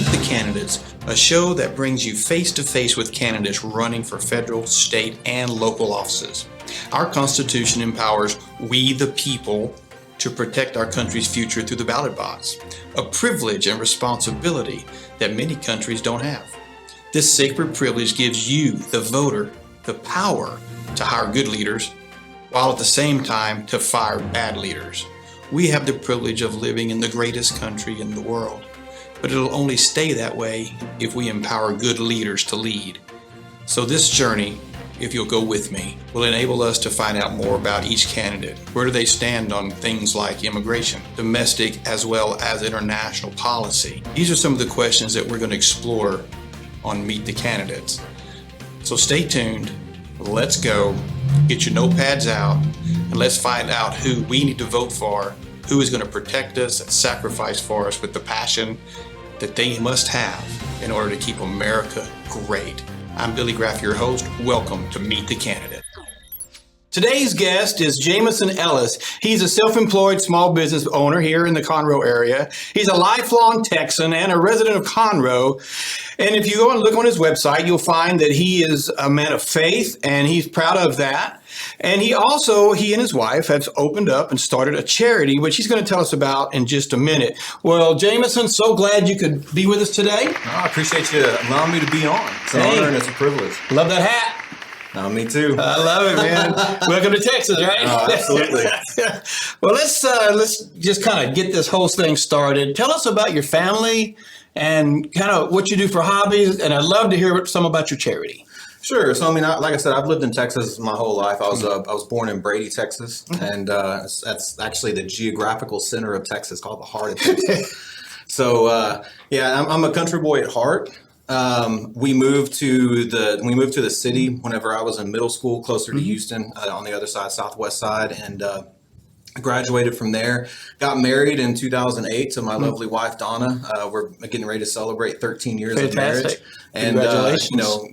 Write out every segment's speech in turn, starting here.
Meet the Candidates, a show that brings you face-to-face with candidates running for federal, state, and local offices. Our Constitution empowers we the people to protect our country's future through the ballot box, a privilege and responsibility that many countries don't have. This sacred privilege gives you, the voter, the power to hire good leaders, while at the same time to fire bad leaders. We have the privilege of living in the greatest country in the world, but it'll only stay that way if we empower good leaders to lead. So this journey, if you'll go with me, will enable us to find out more about each candidate. Where do they stand on things like immigration, domestic as well as international policy? These are some of the questions that we're going to explore on Meet the Candidates. So stay tuned, let's go, get your notepads out, and let's find out who we need to vote for, who is going to protect us and sacrifice for us with the passion that they must have in order to keep America great. I'm Billy Graff, your host. Welcome to Meet the Candidate. Today's guest is Jameson Ellis. He's a self-employed small business owner here in the Conroe area. He's a lifelong Texan and a resident of Conroe. And if you go and look on his website, you'll find that he is a man of faith, and he's proud of that. And he and his wife have opened up and started a charity, which he's going to tell us about in just a minute. Well, Jameson, so glad you could be with us today. I appreciate you allowing me to be on. It's an honor and it's a privilege. Love that hat. Me too. I love it, man. Welcome to Texas, right? Oh, absolutely. Well, let's just kind of get this whole thing started. Tell us about your family and kind of what you do for hobbies, and I'd love to hear some about your charity. Sure. So, like I said, I've lived in Texas my whole life. I was born in Brady, Texas, and that's actually the geographical center of Texas, called the heart of Texas. So, I'm a country boy at heart. We moved to the city whenever I was in middle school, closer to Houston, on the other side, southwest side, and graduated from there. Got married in 2008 to my lovely wife Donna. We're getting ready to celebrate 13 years of marriage, and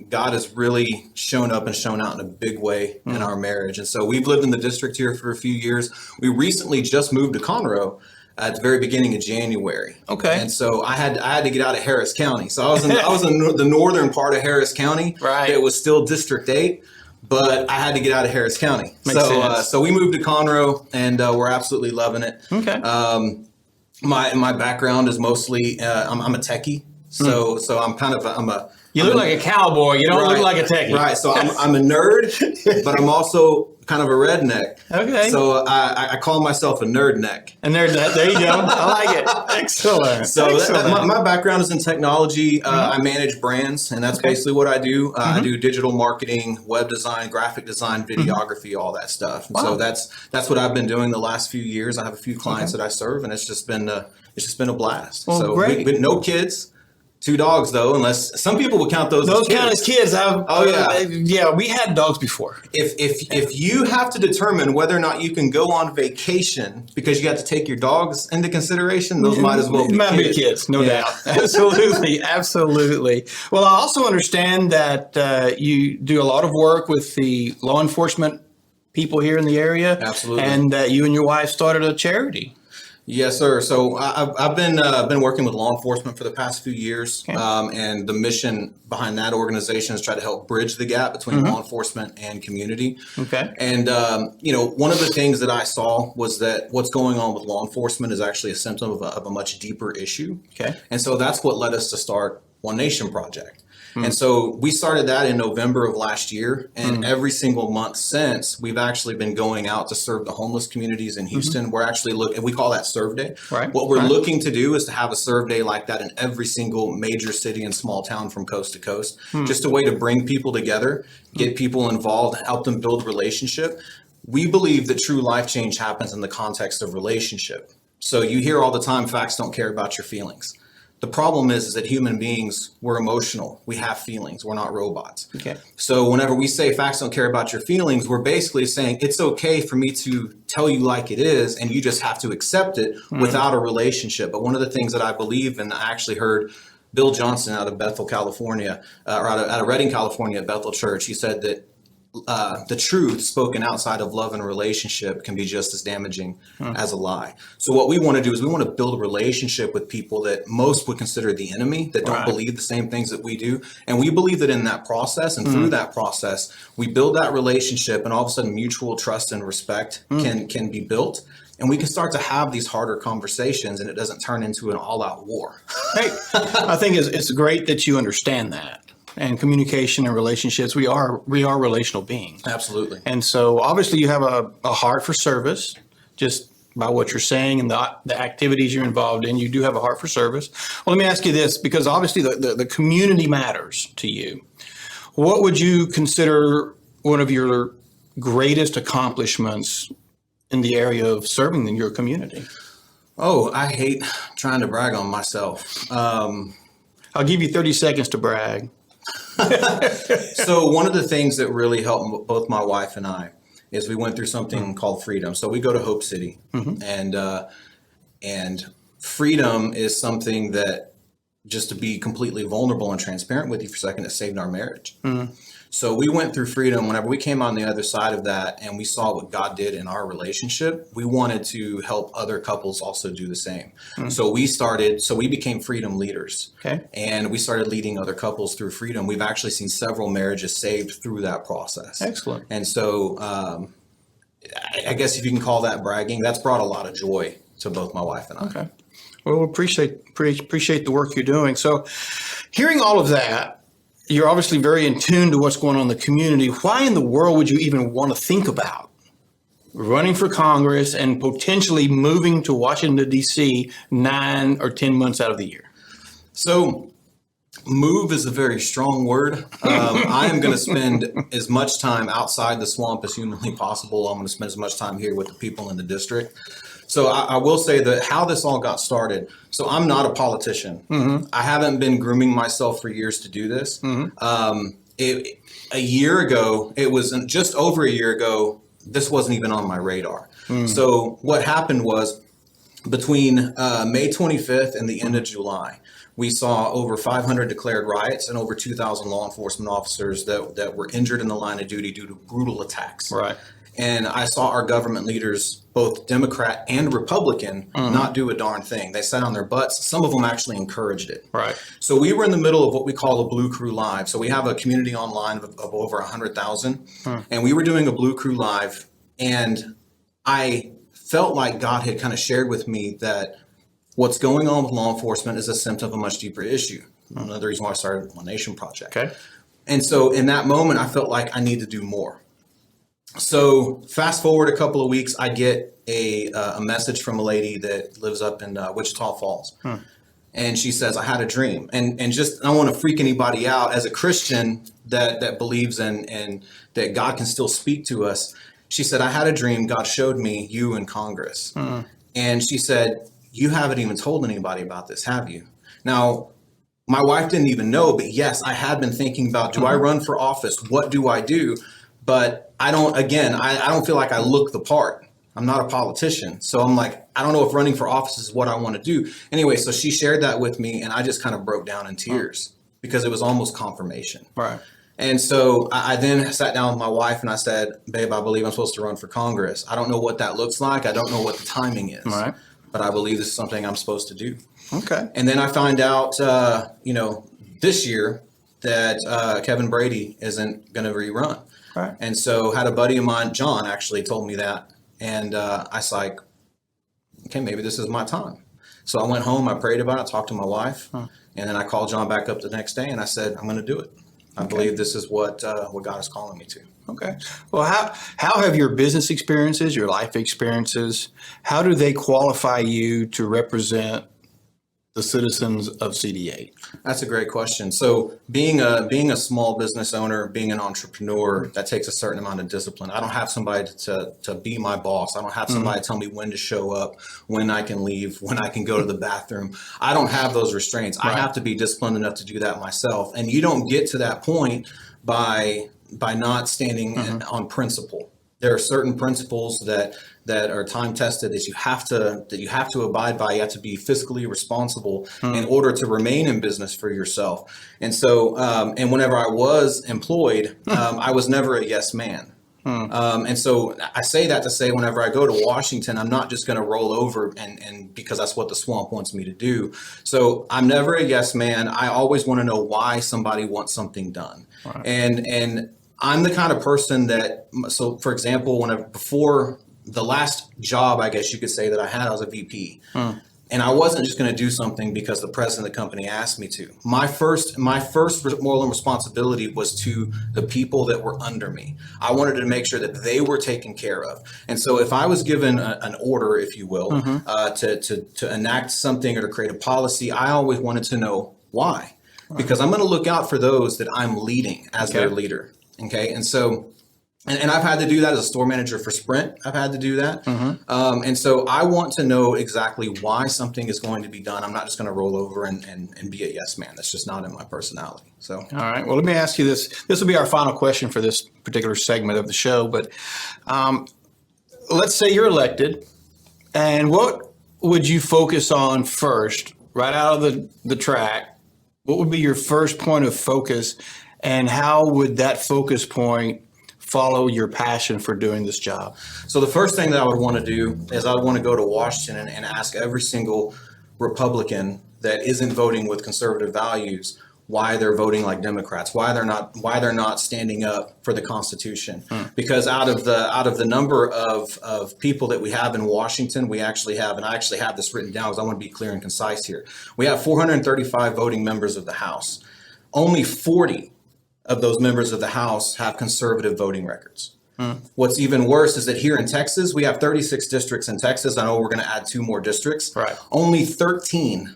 God has really shown up and shown out in a big way in our marriage. And so we've lived in the district here for a few years. We recently just moved to Conroe at the very beginning of January. Okay. And so I had to get out of Harris County. So I was in the northern part of Harris County. Right. It was still District 8, but I had to get out of Harris County. Makes sense. So we moved to Conroe, and we're absolutely loving it. Okay. My background is mostly I'm a techie. So You look like a cowboy. You don't look like a techie. Right. So I'm a nerd, but I'm also kind of a redneck. Okay. So I call myself a nerd neck. And there you go. I like it. Excellent. So my background is in technology. I manage brands, and that's basically what I do. I do digital marketing, web design, graphic design, videography, all that stuff. And so that's what I've been doing the last few years. I have a few clients that I serve, and it's just been a blast. Well, so great. We no kids. 2 dogs, though, unless some people would count those as kids. Count as kids. Yeah, we had dogs before. If you have to determine whether or not you can go on vacation because you have to take your dogs into consideration, those might as well be kids. No doubt. Absolutely. Well, I also understand that you do a lot of work with the law enforcement people here in the area. Absolutely. And that you and your wife started a charity. Yes, sir. So I've been working with law enforcement for the past few years, and the mission behind that organization is try to help bridge the gap between law enforcement and community. Okay. And one of the things that I saw was that what's going on with law enforcement is actually a symptom of a much deeper issue. Okay. And so that's what led us to start One Nation Project. And so we started that in November of last year, and every single month since, we've actually been going out to serve the homeless communities in Houston. We're actually and we call that Serve Day. Right. What we're looking to do is to have a Serve Day like that in every single major city and small town from coast to coast, just a way to bring people together, get people involved, help them build relationship. We believe that true life change happens in the context of relationship. So you hear all the time, facts don't care about your feelings. The problem is that human beings, we're emotional. We have feelings. We're not robots. Okay. So whenever we say facts don't care about your feelings, we're basically saying it's okay for me to tell you like it is, and you just have to accept it without a relationship. But one of the things that I believe, and I actually heard Bill Johnson out of Bethel, California, or out of Redding, California at Bethel Church, he said that the truth spoken outside of love and relationship can be just as damaging as a lie. So what we want to do is we want to build a relationship with people that most would consider the enemy, that don't believe the same things that we do. And we believe that in that process and through that process, we build that relationship, and all of a sudden mutual trust and respect can be built. And we can start to have these harder conversations, and it doesn't turn into an all-out war. Hey, I think it's great that you understand that. And communication and relationships, we are relational beings. Absolutely. And so obviously you have a heart for service, just by what you're saying and the activities you're involved in. You do have a heart for service. Well, let me ask you this, because obviously the community matters to you. What would you consider one of your greatest accomplishments in the area of serving in your community? Oh, I hate trying to brag on myself. I'll give you 30 seconds to brag. So one of the things that really helped both my wife and I is we went through something called freedom. So we go to Hope City, and freedom is something that, just to be completely vulnerable and transparent with you for a second, it saved our marriage. So we went through freedom. Whenever we came on the other side of that and we saw what God did in our relationship, we wanted to help other couples also do the same. So we became freedom leaders. Okay. And we started leading other couples through freedom. We've actually seen several marriages saved through that process. Excellent. And so I guess if you can call that bragging, that's brought a lot of joy to both my wife and I. Okay. Well, appreciate the work you're doing. So hearing all of that, you're obviously very in tune to what's going on in the community. Why in the world would you even want to think about running for Congress and potentially moving to Washington, D.C. 9 or 10 months out of the year? So move is a very strong word. I am going to spend as much time outside the swamp as humanly possible. I'm going to spend as much time here with the people in the district. So I will say that how this all got started. So I'm not a politician. I haven't been grooming myself for years to do this. A year ago, it was just over a year ago, this wasn't even on my radar. So what happened was between May 25th and the end of July, we saw over 500 declared riots and over 2,000 law enforcement officers that were injured in the line of duty due to brutal attacks. Right. And I saw our government leaders, both Democrat and Republican, not do a darn thing. They sat on their butts. Some of them actually encouraged it. Right. So we were in the middle of what we call a Blue Crew Live. So we have a community online of over 100,000. And we were doing a Blue Crew Live. And I felt like God had kind of shared with me that what's going on with law enforcement is a symptom of a much deeper issue. Another reason why I started One Nation Project. Okay. And so in that moment, I felt like I need to do more. So fast forward a couple of weeks, I get a message from a lady that lives up in Wichita Falls. And she says, I had a dream. And just, I don't want to freak anybody out. As a Christian that believes in that God can still speak to us, she said, I had a dream. God showed me you in Congress. And she said, you haven't even told anybody about this, have you? Now, my wife didn't even know, but yes, I had been thinking about, do I run for office? What do I do? But I don't feel like I look the part. I'm not a politician. So I'm like, I don't know if running for office is what I want to do. Anyway, so she shared that with me and I just kind of broke down in tears because it was almost confirmation. Right. And so I then sat down with my wife and I said, babe, I believe I'm supposed to run for Congress. I don't know what that looks like. I don't know what the timing is. Right. But I believe this is something I'm supposed to do. Okay. And then I find out, this year that Kevin Brady isn't going to rerun. Right. And so had a buddy of mine, John, actually told me that. And I was like, okay, maybe this is my time. So I went home, I prayed about it, talked to my wife, and then I called John back up the next day and I said, I'm going to do it. I believe this is what God is calling me to. Okay. Well, how have your business experiences, your life experiences, how do they qualify you to represent the citizens of CD8? That's a great question. So being a small business owner, being an entrepreneur, that takes a certain amount of discipline. I don't have somebody to be my boss. I don't have somebody to tell me when to show up, when I can leave, when I can go to the bathroom. I don't have those restraints. Right. I have to be disciplined enough to do that myself. And you don't get to that point by not standing on principle. There are certain principles that are time tested that you have to abide by. You have to be fiscally responsible in order to remain in business for yourself. And so, and whenever I was employed, I was never a yes man. And so I say that to say, whenever I go to Washington, I'm not just going to roll over and because that's what the swamp wants me to do. So I'm never a yes man. I always want to know why somebody wants something done. Right. And I'm the kind of person that, so for example, before the last job, I guess you could say that I had, I was a VP. And I wasn't just going to do something because the president of the company asked me to. My first moral responsibility was to the people that were under me. I wanted to make sure that they were taken care of. And so if I was given an order, if you will, to enact something or to create a policy, I always wanted to know why. Because I'm going to look out for those that I'm leading as their leader. Okay. And so, and I've had to do that as a store manager for Sprint. I've had to do that. And so I want to know exactly why something is going to be done. I'm not just going to roll over and be a yes man. That's just not in my personality. So, all right. Well, let me ask you this. This will be our final question for this particular segment of the show. But let's say you're elected, and what would you focus on first, right out of the track? What would be your first point of focus, and how would that focus point follow your passion for doing this job? So the first thing that I would want to do is I would want to go to Washington and ask every single Republican that isn't voting with conservative values why they're voting like Democrats, why they're not standing up for the Constitution. Because out of the number of people that we have in Washington, we actually have, and I actually have this written down because I want to be clear and concise here. We have 435 voting members of the House. Only 40 of those members of the House have conservative voting records. What's even worse is that here in Texas, we have 36 districts in Texas. I know we're going to add 2 more districts. Right. Only 13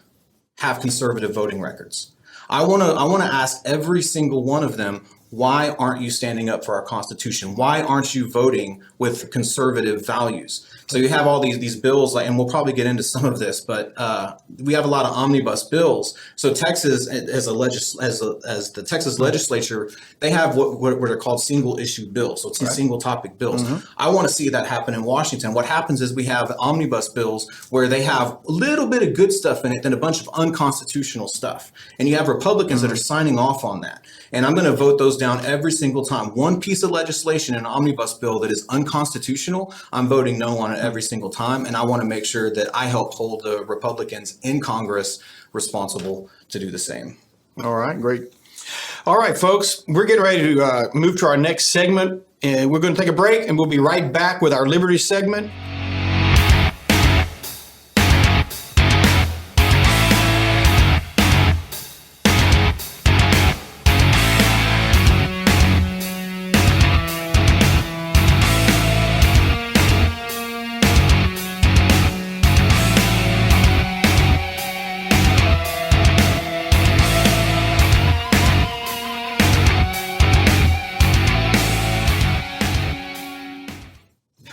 have conservative voting records. I want to ask every single one of them, why aren't you standing up for our Constitution? Why aren't you voting with conservative values? So you have all these bills, and we'll probably get into some of this, but we have a lot of omnibus bills. So Texas, as the Texas legislature, they have what are called single issue bills. So it's single topic bills. I want to see that happen in Washington. What happens is we have omnibus bills where they have a little bit of good stuff in it, then a bunch of unconstitutional stuff. And you have Republicans that are signing off on that. And I'm going to vote those down every single time. One piece of legislation in an omnibus bill that is unconstitutional, I'm voting no on it every single time. And I want to make sure that I help hold the Republicans in Congress responsible to do the same. All right, great. All right, folks, we're getting ready to move to our next segment. And we're going to take a break, and we'll be right back with our Liberty segment.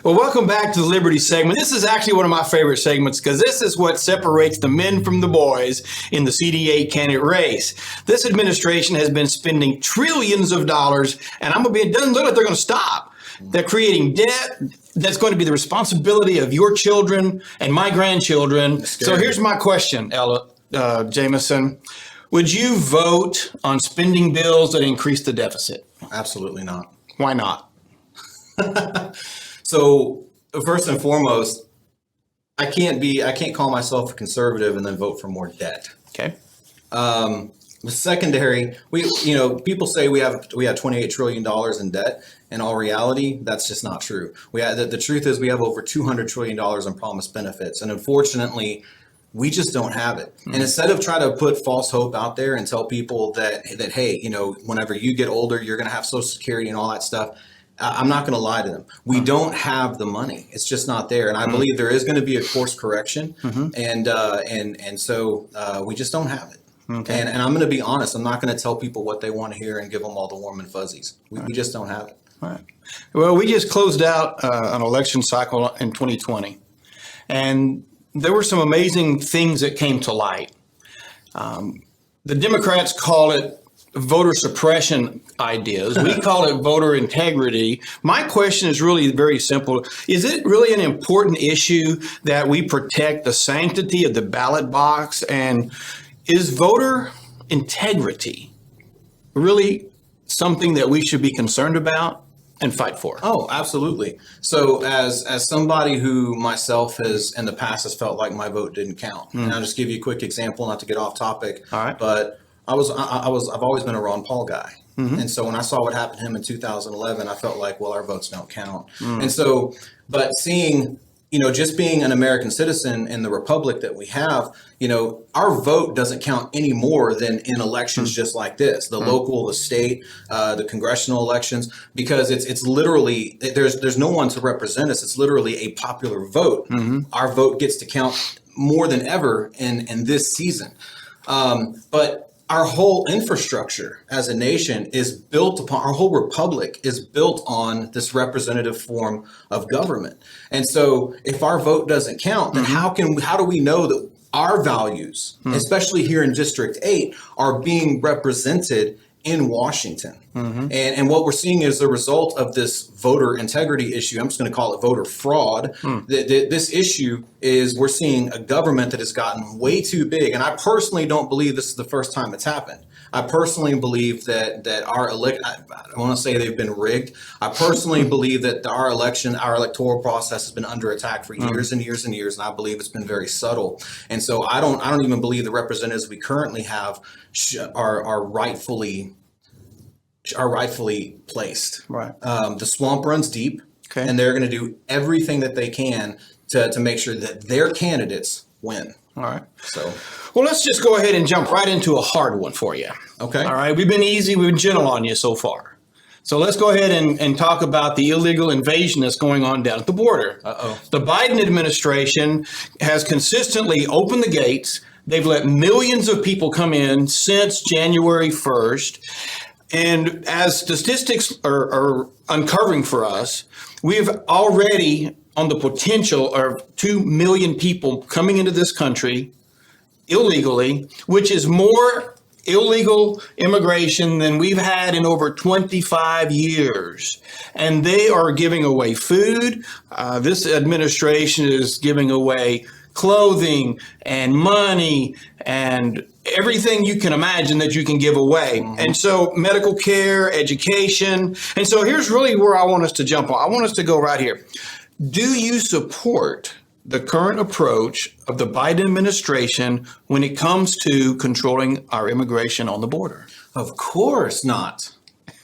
Well, welcome back to the Liberty segment. This is actually one of my favorite segments because this is what separates the men from the boys in the CD8 candidate race. This administration has been spending trillions of dollars, and it doesn't look like they're going to stop. They're creating debt that's going to be the responsibility of your children and my grandchildren. So here's my question, Jameson. Would you vote on spending bills that increase the deficit? Absolutely not. Why not? So first and foremost, I can't call myself a conservative and then vote for more debt. Okay. The secondary, people say we have $28 trillion in debt. In all reality, that's just not true. The truth is we have over $200 trillion in promised benefits. And unfortunately, we just don't have it. And instead of trying to put false hope out there and tell people that, hey, whenever you get older, you're going to have Social Security and all that stuff, I'm not going to lie to them. We don't have the money. It's just not there. And I believe there is going to be a course correction. And so we just don't have it. Okay. And I'm going to be honest. I'm not going to tell people what they want to hear and give them all the warm and fuzzies. We just don't have it. All right. Well, we just closed out an election cycle in 2020. And there were some amazing things that came to light. The Democrats call it voter suppression ideas. We call it voter integrity. My question is really very simple. Is it really an important issue that we protect the sanctity of the ballot box? And is voter integrity really something that we should be concerned about and fight for? Oh, absolutely. So as somebody who myself has in the past has felt like my vote didn't count, and I'll just give you a quick example, not to get off topic. All right. But I've always been a Ron Paul guy. And so when I saw what happened to him in 2011, I felt like, well, our votes don't count. And so, but seeing, just being an American citizen in the republic that we have, our vote doesn't count any more than in elections just like this, the local, the state, the congressional elections, because it's literally, there's no one to represent us. It's literally a popular vote. Our vote gets to count more than ever in this season. But our whole infrastructure as a nation is built upon, our whole republic is built on this representative form of government. And so if our vote doesn't count, then how do we know that our values, especially here in District 8, are being represented in Washington? And what we're seeing is the result of this voter integrity issue. I'm just going to call it voter fraud. This issue is we're seeing a government that has gotten way too big. And I personally don't believe this is the first time it's happened. I personally believe that I want to say they've been rigged. I personally believe that our electoral process has been under attack for years and years and years, and I believe it's been very subtle. And so I don't even believe the representatives we currently have are rightfully placed. Right. The swamp runs deep, Okay. and they're going to do everything that they can to make sure that their candidates win. All right. So, Well, let's just go ahead and jump right into a hard one for you. okay. All right. We've been easy. We've been gentle on you so far. So let's go ahead and talk about the illegal invasion that's going on down at the border. Uh-oh. The Biden administration has consistently opened the gates. They've let millions of people come in since January 1st. And as statistics are uncovering for us, we've already on the potential of 2 million people coming into this country illegally, which is more illegal immigration than we've had in over 25 years. And they are giving away food. This administration is giving away clothing and money and everything you can imagine that you can give away. And so medical care, education. And so here's really where I want us to jump on. I want us to go right here. Do you support the current approach of the Biden administration when it comes to controlling our immigration on the border? Of course not.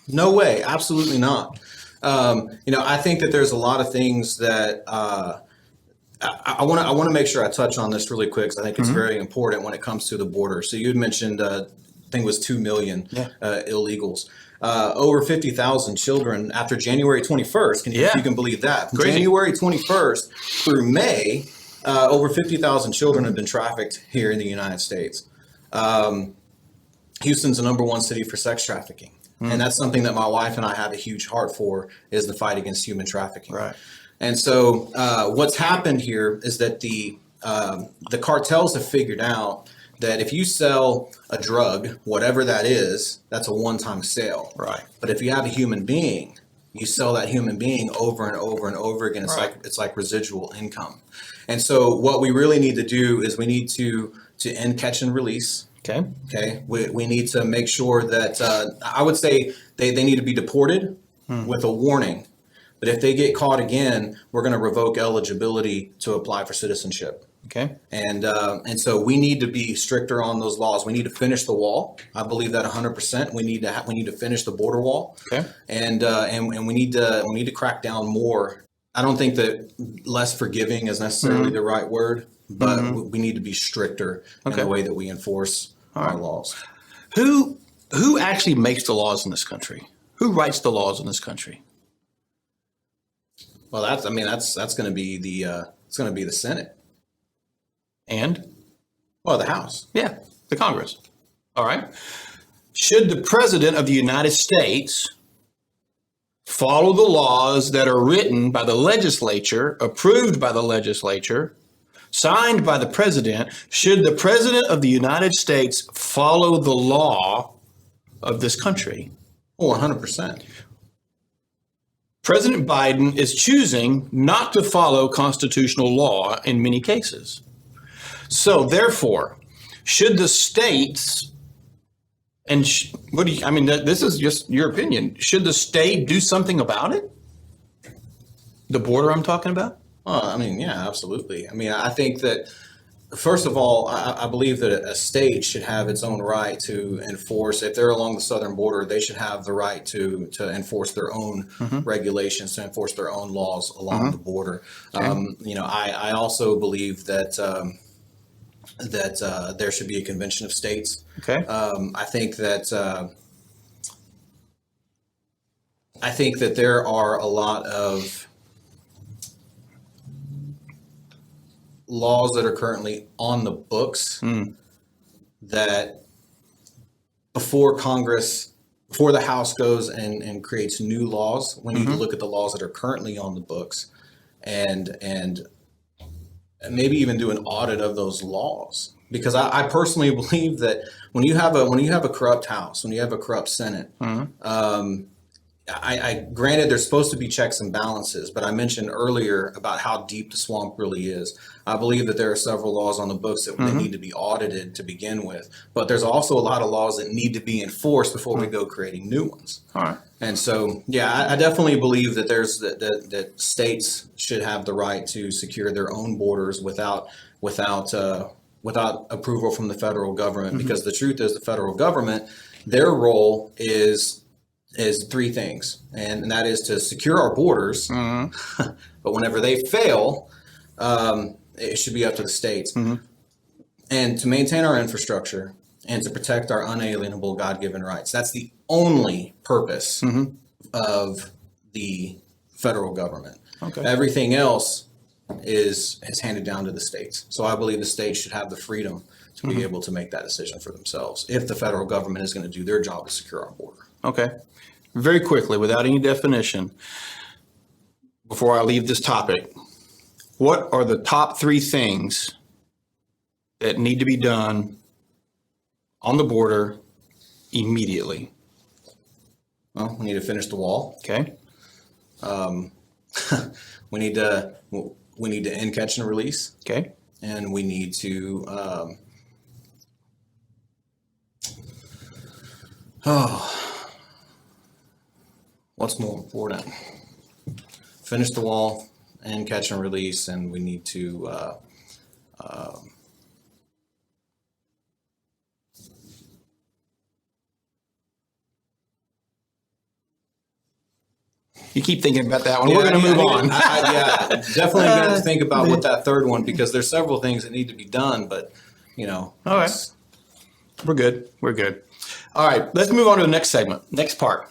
No way. Absolutely not. I think that there's a lot of things that I want to make sure I touch on this really quick, because I think it's very important when it comes to the border. So you had mentioned, I think it was 2 million illegals. Over 50,000 children after January 21st. If you can believe that. From January 21st through May, over 50,000 children have been trafficked here in the United States. Houston's the #1 city for sex trafficking. And that's something that my wife and I have a huge heart for, is the fight against human trafficking. Right. And so what's happened here is that the cartels have figured out that if you sell a drug, whatever that is, that's a one-time sale. Right. But if you have a human being, you sell that human being over and over and over again. It's like residual income. And so what we really need to do is we need to end catch and release. Okay. We need to make sure that I would say they need to be deported with a warning. But if they get caught again, we're going to revoke eligibility to apply for citizenship. Okay. And so we need to be stricter on those laws. We need to finish the wall. I believe that 100%. We need to finish the border wall. Okay. And we need to crack down more. I don't think that less forgiving is necessarily the right word, but we need to be stricter in the way that we enforce our laws. Who actually makes the laws in this country? Who writes the laws in this country? Well, that's going to be the Senate. And? Well, the House. Yeah, the Congress. All right. Should the President of the United States follow the laws that are written by the legislature, approved by the legislature, signed by the President? Should the President of the United States follow the law of this country. Oh, 100%. President Biden is choosing not to follow constitutional law in many cases. So therefore, should the states, and this is just your opinion, should the state do something about it? The border I'm talking about? Yeah, absolutely. I think that, first of all, I believe that a state should have its own right to enforce. If they're along the southern border, they should have the right to enforce their own regulations, to enforce their own laws along the border. Okay. I also believe that there should be a convention of states. Okay. I think that there are a lot of laws that are currently on the books that before the House goes and creates new laws, we need to look at the laws that are currently on the books and maybe even do an audit of those laws. Because I personally believe that when you have a corrupt House, when you have a corrupt Senate, I granted there's supposed to be checks and balances, but I mentioned earlier about how deep the swamp really is. I believe that there are several laws on the books that need to be audited to begin with, but there's also a lot of laws that need to be enforced before we go creating new ones. All right. And so, yeah, I definitely believe that that states should have the right to secure their own borders without approval from the federal government, because the truth is the federal government, their role is three things, and that is to secure our borders. But whenever they fail, it should be up to the states, and to maintain our infrastructure and to protect our unalienable God-given rights. That's the only purpose of the federal government. Okay. Everything else is handed down to the states. So I believe the states should have the freedom to be able to make that decision for themselves if the federal government is going to do their job to secure our border. Okay. Very quickly, without any definition, before I leave this topic, what are the top three things that need to be done on the border immediately? Well, we need to finish the wall. Okay. We need to end catch and release, Okay. and we need to what's more important? Finish the wall, end catch and release, and we need to You keep thinking about that one. We're going to move on. Definitely going to think about what that third one, because there's several things that need to be done, but All right. We're good. We're good. All right. Let's move on to the next segment, next part.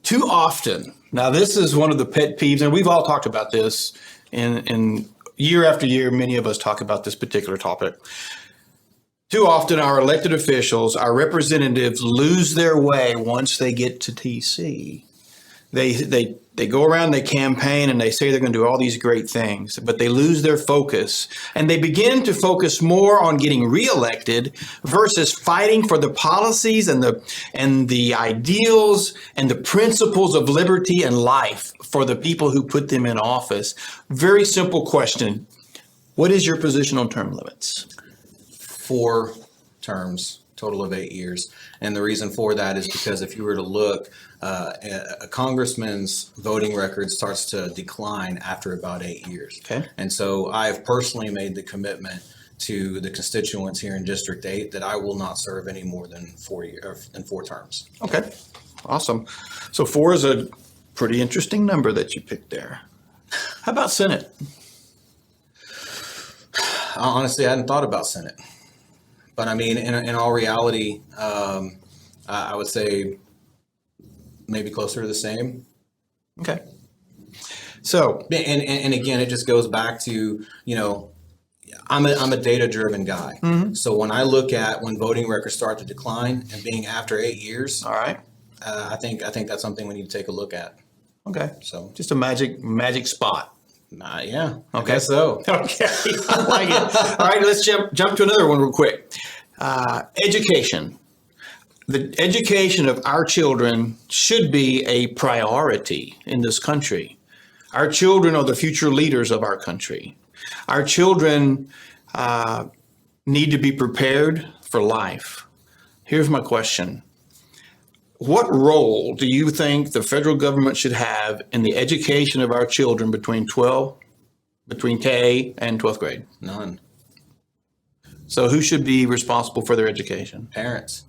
Too often, now this is one of the pet peeves, and we've all talked about this in year after year. Many of us talk about this particular topic. Too often, our elected officials, our representatives, lose their way once they get to TC. They go around, they campaign, and they say they're going to do all these great things, but they lose their focus, and they begin to focus more on getting reelected versus fighting for the policies and the ideals and the principles of liberty and life for the people who put them in office. Very simple question. What is your position on term limits? 4 terms, total of 8 years. And the reason for that is because if you were to look, a congressman's voting record starts to decline after about 8 years. Okay. And so I've personally made the commitment to the constituents here in District 8 that I will not serve any more than 4 terms. Okay. Awesome. So 4 is a pretty interesting number that you picked there. How about Senate? Honestly, I hadn't thought about Senate. But I mean, in all reality, I would say maybe closer to the same. Okay. So, and again, it just goes back to, I'm a data-driven guy. So when I look at when voting records start to decline and being after 8 years, all right. I think that's something we need to take a look at. Okay. So just a magic spot. Yeah. Okay. I guess so. Okay. I like it. All right. Let's jump to another one real quick. Education. the education of our children should be a priority in this country. Our children are the future leaders of our country. Our children need to be prepared for life. Here's my question. What role do you think the federal government should have in the education of our children between K and 12th grade? None. So who should be responsible for their education? Parents.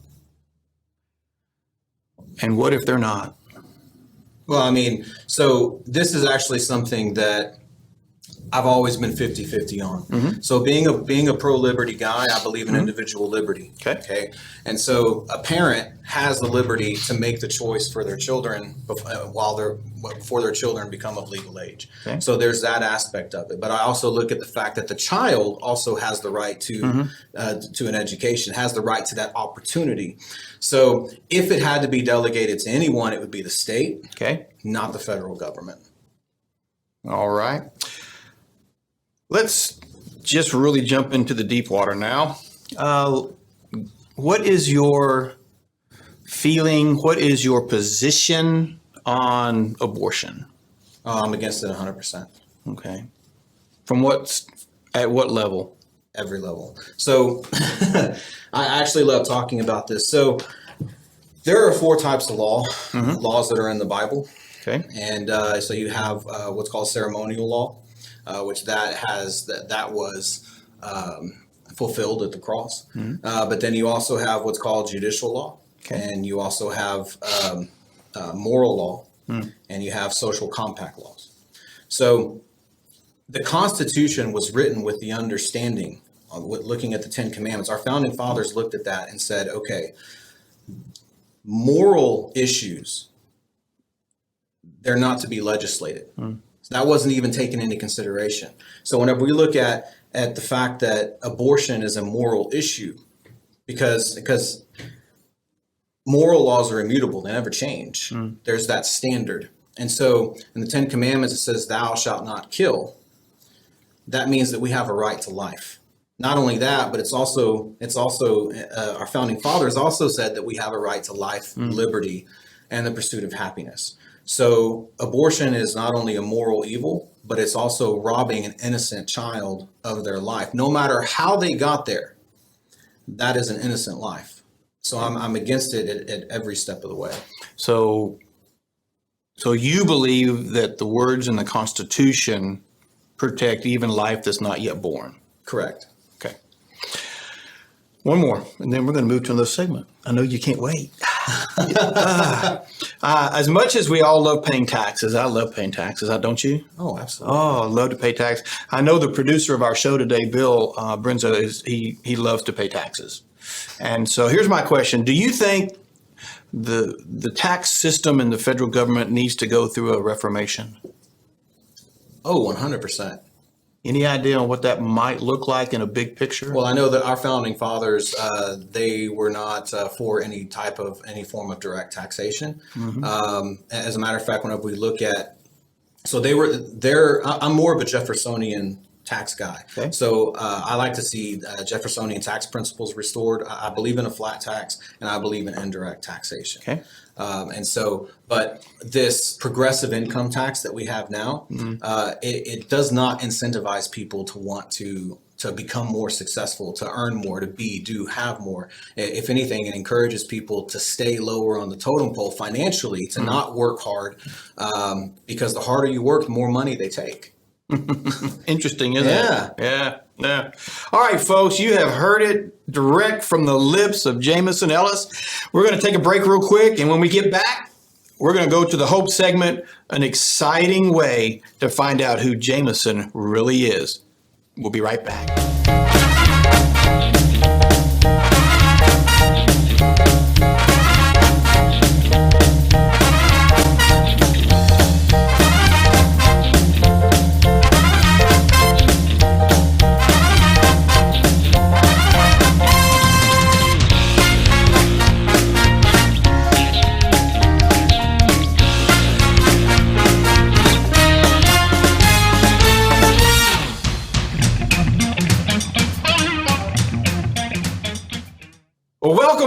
And what if they're not? Well, I mean, so this is actually something that I've always been 50-50 on. So being a pro-liberty guy, I believe in individual liberty. Okay. And so a parent has the liberty to make the choice for their children before their children become of legal age. Okay. So there's that aspect of it. But I also look at the fact that the child also has the right to an education, has the right to that opportunity. So if it had to be delegated to anyone, it would be the state, not the federal government. All right. Let's just really jump into the deep water now. What is your feeling? What is your position on abortion? I'm against it 100%. Okay. At what level? Every level. So I actually love talking about this. So there are 4 types of laws that are in the Bible. Okay. And so you have what's called ceremonial law. Which that was fulfilled at the cross. But then you also have what's called judicial law, and you also have moral law, and you have social compact laws. So the Constitution was written with the understanding, looking at the 10 Commandments. Our founding fathers looked at that and said, okay, moral issues, they're not to be legislated. So that wasn't even taken into consideration. So whenever we look at the fact that abortion is a moral issue, because moral laws are immutable, they never change. There's that standard. And so in the 10 Commandments, it says, thou shalt not kill. That means that we have a right to life. Not only that, but it's also our founding fathers also said that we have a right to life, liberty, and the pursuit of happiness. So abortion is not only a moral evil, but it's also robbing an innocent child of their life. No matter how they got there, that is an innocent life. So I'm against it at every step of the way. So you believe that the words in the Constitution protect even life that's not yet born? Correct. Okay. One more, and then we're going to move to another segment. I know you can't wait. As much as we all love paying taxes, I love paying taxes. Don't you? Oh, absolutely. Oh, I love to pay tax. I know the producer of our show today, Bill Brenza, he loves to pay taxes. And so here's my question. Do you think the tax system in the federal government needs to go through a reformation? Oh, 100%. Any idea on what that might look like in a big picture? Well, I know that our founding fathers, they were not for any form of direct taxation. As a matter of fact, whenever we look at, so I'm more of a Jeffersonian tax guy. Okay. So I like to see Jeffersonian tax principles restored. I believe in a flat tax, and I believe in indirect taxation. Okay. But this progressive income tax that we have now, it does not incentivize people to want to become more successful, to earn more, to have more. If anything, it encourages people to stay lower on the totem pole financially, to not work hard, because the harder you work, the more money they take. Interesting, isn't it? Yeah. All right, folks, you have heard it direct from the lips of Jameson Ellis. We're going to take a break real quick, and when we get back, we're going to go to the Hope segment, an exciting way to find out who Jameson really is. We'll be right back.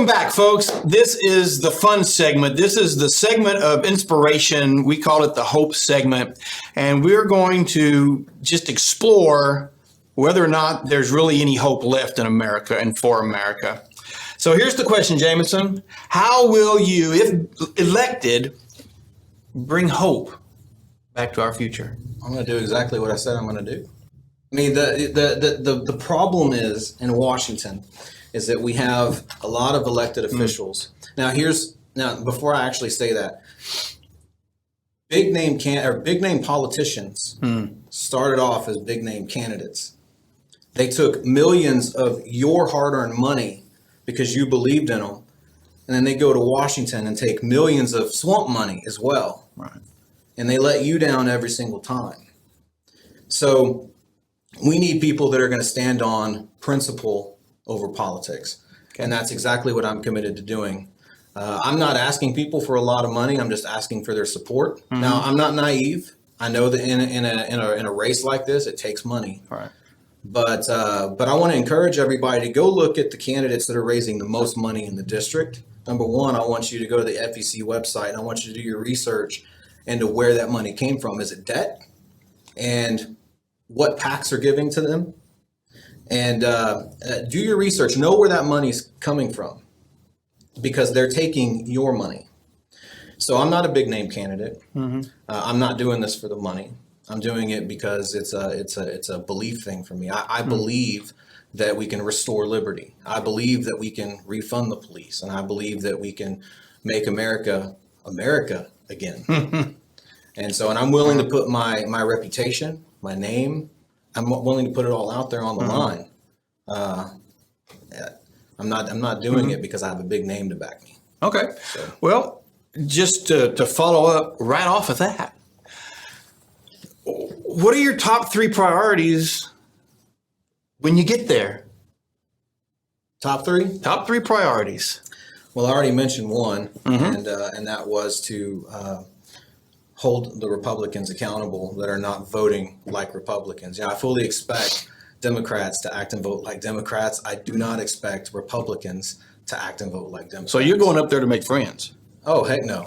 back, folks. This is the fun segment. This is the segment of inspiration. We call it the hope segment. And we're going to just explore whether or not there's really any hope left in America and for America. So here's the question, Jameson. How will you, if elected, bring hope back to our future? I'm going to do exactly what I said I'm going to do. I mean, the problem is in Washington is that we have a lot of elected officials. Now, before I actually say that, big name politicians started off as big name candidates. They took millions of your hard-earned money because you believed in them, and then they go to Washington and take millions of swamp money as well. Right. And they let you down every single time. So we need people that are going to stand on principle over politics. Okay. And that's exactly what I'm committed to doing. I'm not asking people for a lot of money. I'm just asking for their support. Mm-hmm. Now, I'm not naive. I know that in a race like this, it takes money. Right. But I want to encourage everybody to go look at the candidates that are raising the most money in the district. Number one, I want you to go to the FEC website, and I want you to do your research into where that money came from. Is it debt? And what PACs are giving to them? And do your research. Know where that money's coming from, because they're taking your money. So I'm not a big name candidate. Mm-hmm. I'm not doing this for the money. I'm doing it because it's a belief thing for me. I believe that we can restore liberty. I believe that we can refund the police, and I believe that we can make America again. And I'm willing to put my reputation, my name, I'm willing to put it all out there on the line. I'm not doing it because I have a big name to back me. Okay. So. Well, just to follow up right off of that, what are your top 3 priorities when you get there? Top 3? Top 3 priorities. Well, I already mentioned one, and that was to hold the Republicans accountable that are not voting like Republicans. I fully expect Democrats to act and vote like Democrats. I do not expect Republicans to act and vote like Democrats. So you're going up there to make friends? Oh, heck no.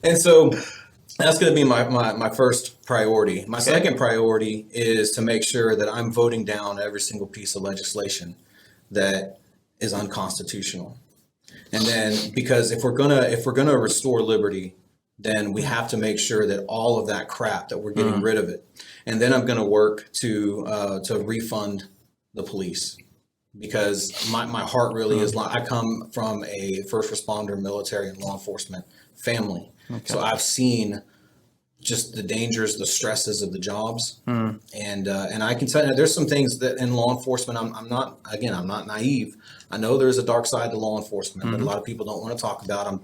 And so that's going to be my first priority. My second priority is to make sure that I'm voting down every single piece of legislation that is unconstitutional. And then, because if we're gonna restore liberty, then we have to make sure that all of that crap, that we're getting rid of it. And then I'm gonna work to refund the police, because my heart really is. I come from a first responder, military, and law enforcement family, so I've seen just the dangers, the stresses of the jobs, and I can tell you there's some things that in law enforcement I'm not naive. I know there's a dark side to law enforcement that a lot of people don't want to talk about.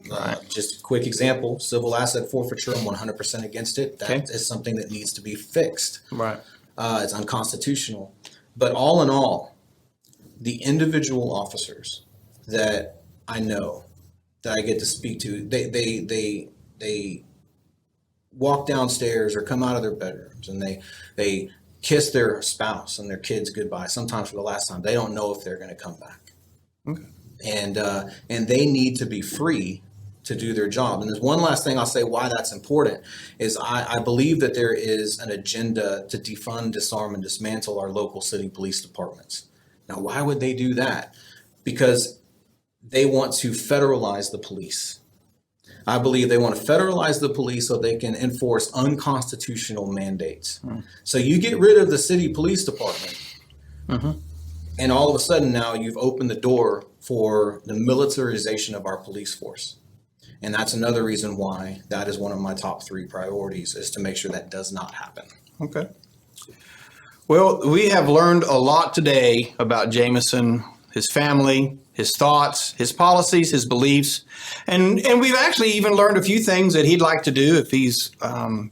Just a quick example: civil asset forfeiture. I'm 100% against it. That is something that needs to be fixed. Right. It's unconstitutional. But all in all, the individual officers that I know, that I get to speak to, they walk downstairs or come out of their bedrooms and they kiss their spouse and their kids goodbye, sometimes for the last time. They don't know if they're going to come back. Okay. And they need to be free to do their job. And there's one last thing I'll say why that's important is I believe that there is an agenda to defund, disarm, and dismantle our local city police departments. Now, why would they do that? Because they want to federalize the police. I believe they want to federalize the police so they can enforce unconstitutional mandates. So you get rid of the city police department, and all of a sudden now you've opened the door for the militarization of our police force. And that's another reason why that is one of my top 3 priorities, is to make sure that does not happen. Okay. Well, we have learned a lot today about Jameson, his family, his thoughts, his policies, his beliefs, and we've actually even learned a few things that he'd like to do if he's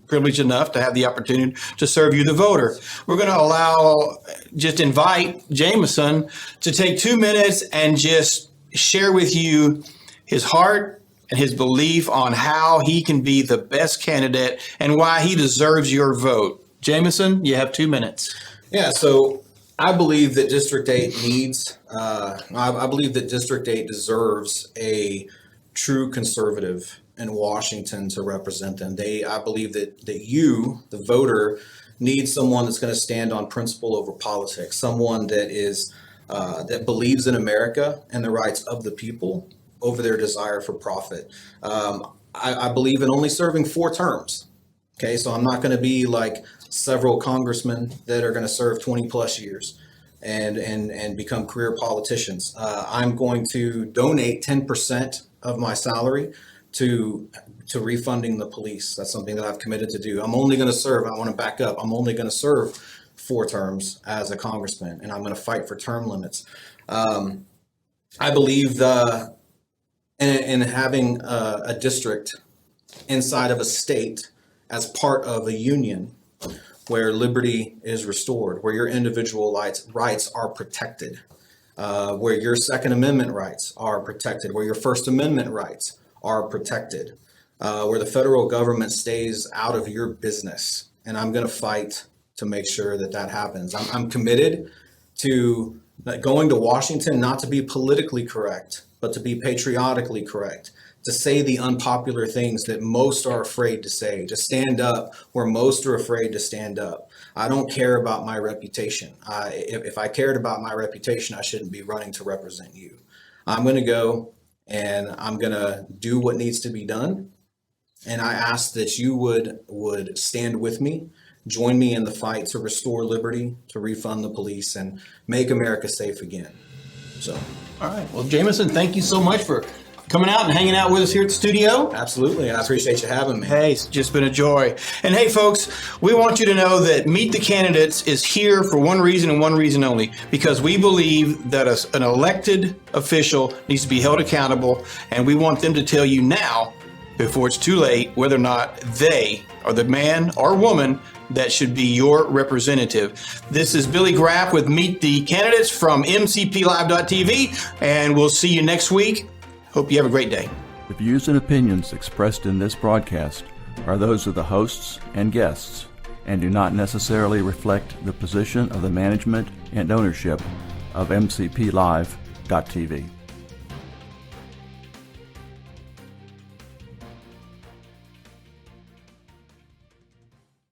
privileged enough to have the opportunity to serve you, the voter. We're going to invite Jameson to take 2 minutes and just share with you his heart and his belief on how he can be the best candidate and why he deserves your vote. Jameson, you have 2 minutes. Yeah, so I believe that District 8 I believe that District 8 deserves a true conservative in Washington to represent them. I believe that you, the voter, need someone that's going to stand on principle over politics, someone that believes in America and the rights of the people over their desire for profit. I believe in only serving 4 terms. Okay, so I'm not going to be like several congressmen that are going to serve 20 plus years and become career politicians. I'm going to donate 10% of my salary to refunding the police. That's something that I've committed to do. I'm only going to serve, I want to back up, I'm only going to serve 4 terms as a congressman, and I'm going to fight for term limits. I believe in having a district inside of a state as part of a union where liberty is restored, where your individual rights are protected, where your Second Amendment rights are protected, where your First Amendment rights are protected, where the federal government stays out of your business. And I'm going to fight to make sure that that happens. I'm committed to going to Washington, not to be politically correct, but to be patriotically correct, to say the unpopular things that most are afraid to say, to stand up where most are afraid to stand up. I don't care about my reputation. If I cared about my reputation, I shouldn't be running to represent you. I'm going to go and I'm going to do what needs to be done. And I ask that you would stand with me, join me in the fight to restore liberty, to refund the police, and make America safe again. So, all right. Well, Jameson, thank you so much for coming out and hanging out with us here at the studio. Absolutely. I appreciate you having me. Hey, it's just been a joy. And hey, folks, we want you to know that Meet the Candidates is here for one reason and one reason only, because we believe that an elected official needs to be held accountable, and we want them to tell you now, before it's too late, whether or not they are the man or woman that should be your representative. This is Billy Graff with Meet the Candidates from mcplive.tv, and we'll see you next week. Hope you have a great day. The views and opinions expressed in this broadcast are those of the hosts and guests and do not necessarily reflect the position of the management and ownership of mcplive.tv.